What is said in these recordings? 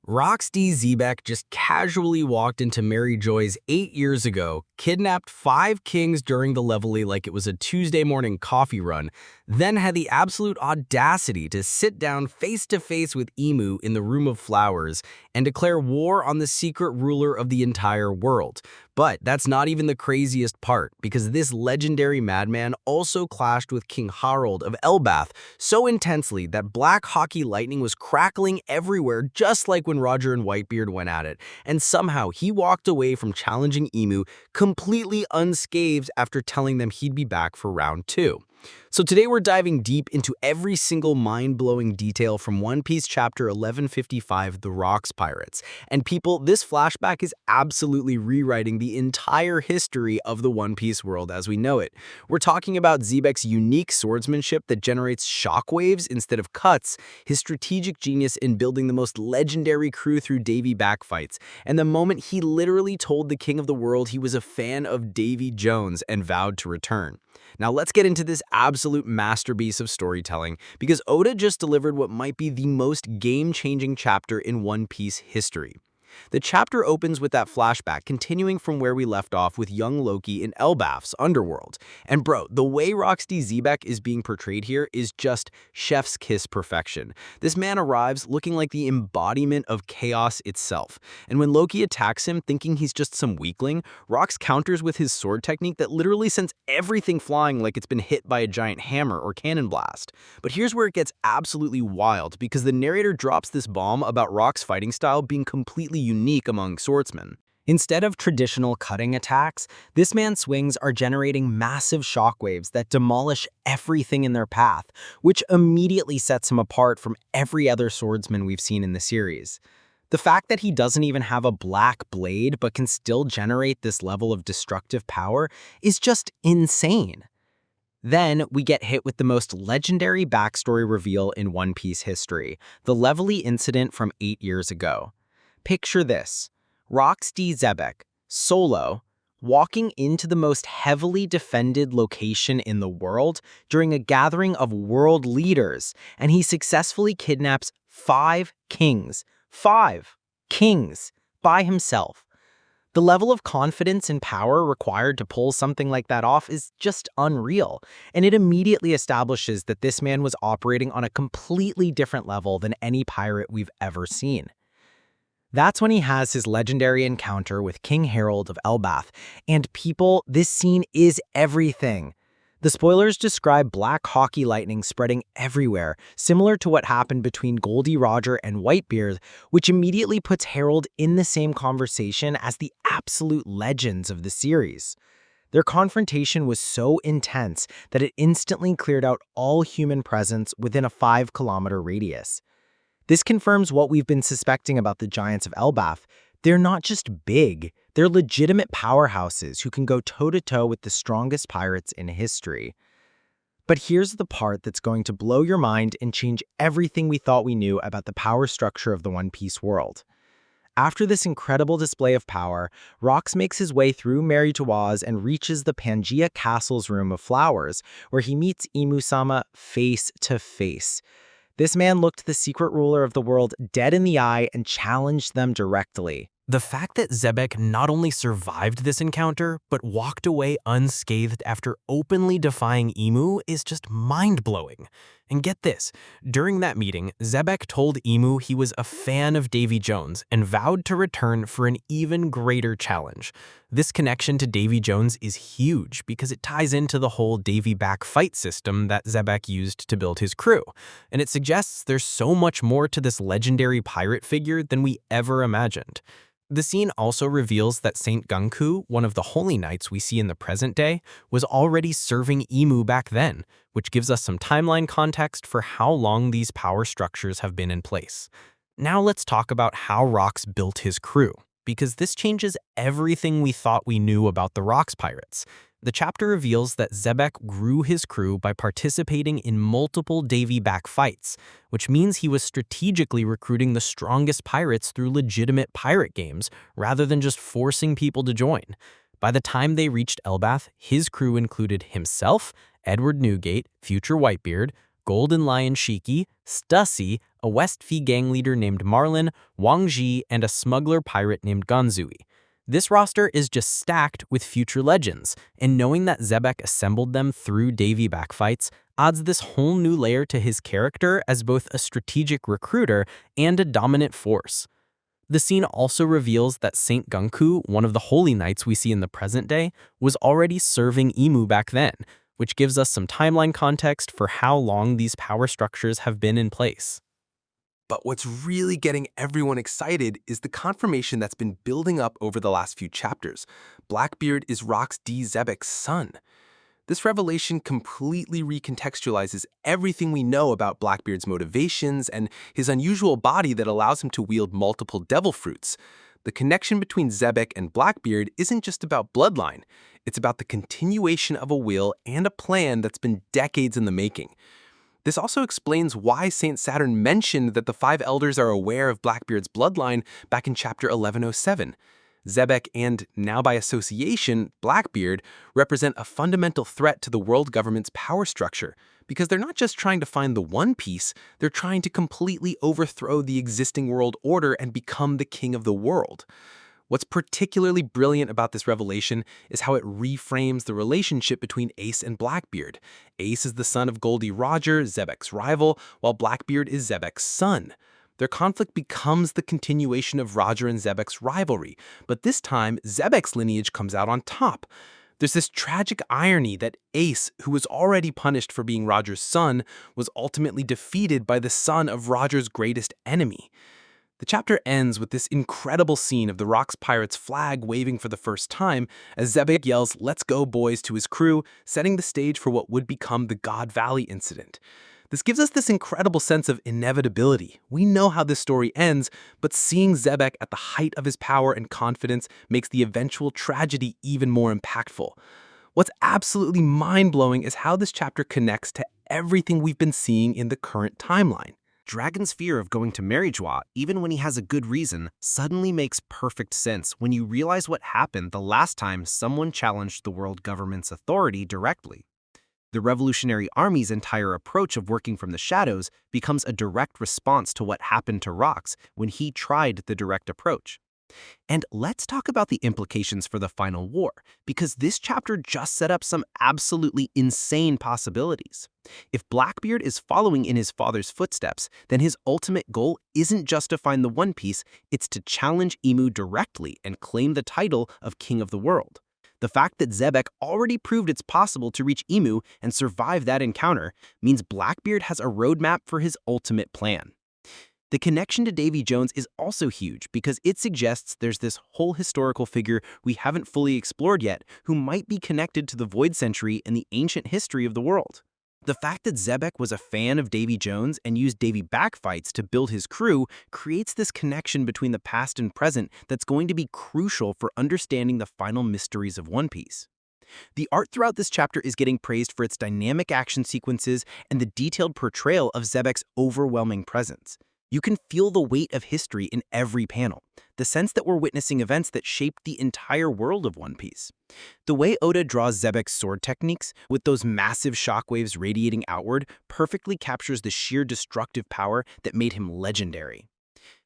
Rox D. Xebec just casually walked into Mary Joy's 8 years ago, kidnapped 5 kings during the Levelly like it was a Tuesday morning coffee run, then had the absolute audacity to sit down face-to-face with Imu in the Room of Flowers and declare war on the secret ruler of the entire world. But that's not even the craziest part, because this legendary madman also clashed with King Harald of Elbath so intensely that black hockey lightning was crackling everywhere, just like when Roger and Whitebeard went at it, and somehow he walked away from challenging Imu completely unscathed after telling them he'd be back for round 2. So today we're diving deep into every single mind-blowing detail from One Piece chapter 1155, The Rocks Pirates. And people, this flashback is absolutely rewriting the entire history of the One Piece world as we know it. We're talking about Xebec's unique swordsmanship that generates shockwaves instead of cuts, his strategic genius in building the most legendary crew through Davy backfights, and the moment he literally told the King of the World he was a fan of Davy Jones and vowed to return. Now let's get into this absolute masterpiece of storytelling, because Oda just delivered what might be the most game-changing chapter in One Piece history. The chapter opens with that flashback, continuing from where we left off with young Loki in Elbaf's underworld. And bro, the way Rox D. Xebec is being portrayed here is just chef's kiss perfection. This man arrives looking like the embodiment of chaos itself. And when Loki attacks him thinking he's just some weakling, Rox counters with his sword technique that literally sends everything flying like it's been hit by a giant hammer or cannon blast. But here's where it gets absolutely wild, because the narrator drops this bomb about Rock's fighting style being completely unique among swordsmen. Instead of traditional cutting attacks, this man's swings are generating massive shockwaves that demolish everything in their path, which immediately sets him apart from every other swordsman we've seen in the series. The fact that he doesn't even have a black blade but can still generate this level of destructive power is just insane. Then we get hit with the most legendary backstory reveal in One Piece history, the Levelly incident from 8 years ago. Picture this: Rox D. Xebec, solo, walking into the most heavily defended location in the world during a gathering of world leaders, and he successfully kidnaps 5 kings. 5 kings by himself. The level of confidence and power required to pull something like that off is just unreal, and it immediately establishes that this man was operating on a completely different level than any pirate we've ever seen. That's when he has his legendary encounter with King Harald of Elbath, and people, this scene is everything. The spoilers describe black hockey lightning spreading everywhere, similar to what happened between Goldie Roger and Whitebeard, which immediately puts Harald in the same conversation as the absolute legends of the series. Their confrontation was so intense that it instantly cleared out all human presence within a 5-kilometer radius. This confirms what we've been suspecting about the Giants of Elbath. They're not just big, they're legitimate powerhouses who can go toe-to-toe with the strongest pirates in history. But here's the part that's going to blow your mind and change everything we thought we knew about the power structure of the One Piece world. After this incredible display of power, Rox makes his way through Mary Joy's and reaches the Pangaea Castle's Room of Flowers, where he meets Imu-sama face to face. This man looked the secret ruler of the world dead in the eye and challenged them directly. The fact that Xebec not only survived this encounter, but walked away unscathed after openly defying Imu is just mind-blowing. And get this, during that meeting, Xebec told Imu he was a fan of Davy Jones and vowed to return for an even greater challenge. This connection to Davy Jones is huge because it ties into the whole Davy back fight system that Xebec used to build his crew, and it suggests there's so much more to this legendary pirate figure than we ever imagined. The scene also reveals that Saint Gunku, one of the holy knights we see in the present day, was already serving Imu back then, which gives us some timeline context for how long these power structures have been in place. Now let's talk about how Rox built his crew, because this changes everything we thought we knew about the Rocks Pirates. The chapter reveals that Xebec grew his crew by participating in multiple Davy back fights, which means he was strategically recruiting the strongest pirates through legitimate pirate games rather than just forcing people to join. By the time they reached Elbath, his crew included himself, Edward Newgate, future Whitebeard, Golden Lion Shiki, Stussy, a West Fee gang leader named Marlin, Wang Ji, and a smuggler pirate named Ganzui. This roster is just stacked with future legends, and knowing that Xebec assembled them through Davy backfights adds this whole new layer to his character as both a strategic recruiter and a dominant force. The scene also reveals that Saint Gunku, one of the holy knights we see in the present day, was already serving Imu back then, which gives us some timeline context for how long these power structures have been in place. But what's really getting everyone excited is the confirmation that's been building up over the last few chapters. Blackbeard is Rox D. Xebec's son. This revelation completely recontextualizes everything we know about Blackbeard's motivations and his unusual body that allows him to wield multiple devil fruits. The connection between Xebec and Blackbeard isn't just about bloodline. It's about the continuation of a will and a plan that's been decades in the making. This also explains why Saint Saturn mentioned that the five elders are aware of Blackbeard's bloodline back in chapter 1107. Xebec and, now by association, Blackbeard represent a fundamental threat to the world government's power structure, because they're not just trying to find the One Piece, they're trying to completely overthrow the existing world order and become the king of the world. What's particularly brilliant about this revelation is how it reframes the relationship between Ace and Blackbeard. Ace is the son of Goldie Roger, Xebec's rival, while Blackbeard is Xebec's son. Their conflict becomes the continuation of Roger and Xebec's rivalry, but this time, Xebec's lineage comes out on top. There's this tragic irony that Ace, who was already punished for being Roger's son, was ultimately defeated by the son of Roger's greatest enemy. The chapter ends with this incredible scene of the Rox Pirates' flag waving for the first time as Xebec yells, "Let's go, boys," to his crew, setting the stage for what would become the God Valley incident. This gives us this incredible sense of inevitability. We know how this story ends, but seeing Xebec at the height of his power and confidence makes the eventual tragedy even more impactful. What's absolutely mind-blowing is how this chapter connects to everything we've been seeing in the current timeline. Dragon's fear of going to Maryjois, even when he has a good reason, suddenly makes perfect sense when you realize what happened the last time someone challenged the world government's authority directly. The Revolutionary Army's entire approach of working from the shadows becomes a direct response to what happened to Rox when he tried the direct approach. And let's talk about the implications for the final war, because this chapter just set up some absolutely insane possibilities. If Blackbeard is following in his father's footsteps, then his ultimate goal isn't just to find the One Piece, it's to challenge Imu directly and claim the title of King of the World. The fact that Xebec already proved it's possible to reach Imu and survive that encounter means Blackbeard has a roadmap for his ultimate plan. The connection to Davy Jones is also huge because it suggests there's this whole historical figure we haven't fully explored yet who might be connected to the Void Century and the ancient history of the world. The fact that Xebec was a fan of Davy Jones and used Davy backfights to build his crew creates this connection between the past and present that's going to be crucial for understanding the final mysteries of One Piece. The art throughout this chapter is getting praised for its dynamic action sequences and the detailed portrayal of Xebec's overwhelming presence. You can feel the weight of history in every panel, the sense that we're witnessing events that shaped the entire world of One Piece. The way Oda draws Xebec's sword techniques, with those massive shockwaves radiating outward, perfectly captures the sheer destructive power that made him legendary.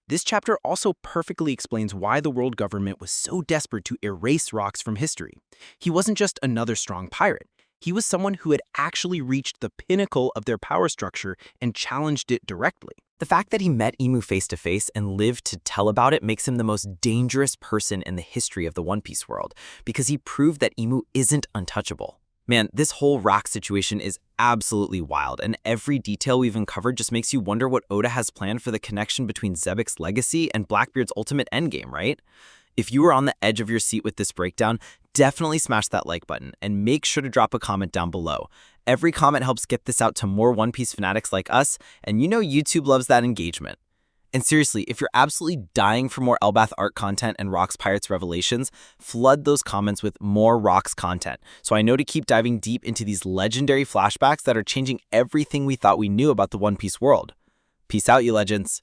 This chapter also perfectly explains why the world government was so desperate to erase Rox from history. He wasn't just another strong pirate. He was someone who had actually reached the pinnacle of their power structure and challenged it directly. The fact that he met Imu face-to-face and lived to tell about it makes him the most dangerous person in the history of the One Piece world, because he proved that Imu isn't untouchable. Man, this whole rock situation is absolutely wild, and every detail we've uncovered just makes you wonder what Oda has planned for the connection between Xebec's legacy and Blackbeard's ultimate endgame, right? If you were on the edge of your seat with this breakdown, definitely smash that like button and make sure to drop a comment down below. Every comment helps get this out to more One Piece fanatics like us, and you know YouTube loves that engagement. And seriously, if you're absolutely dying for more Elbath art content and Rox Pirates revelations, flood those comments with more Rox content, so I know to keep diving deep into these legendary flashbacks that are changing everything we thought we knew about the One Piece world. Peace out, you legends.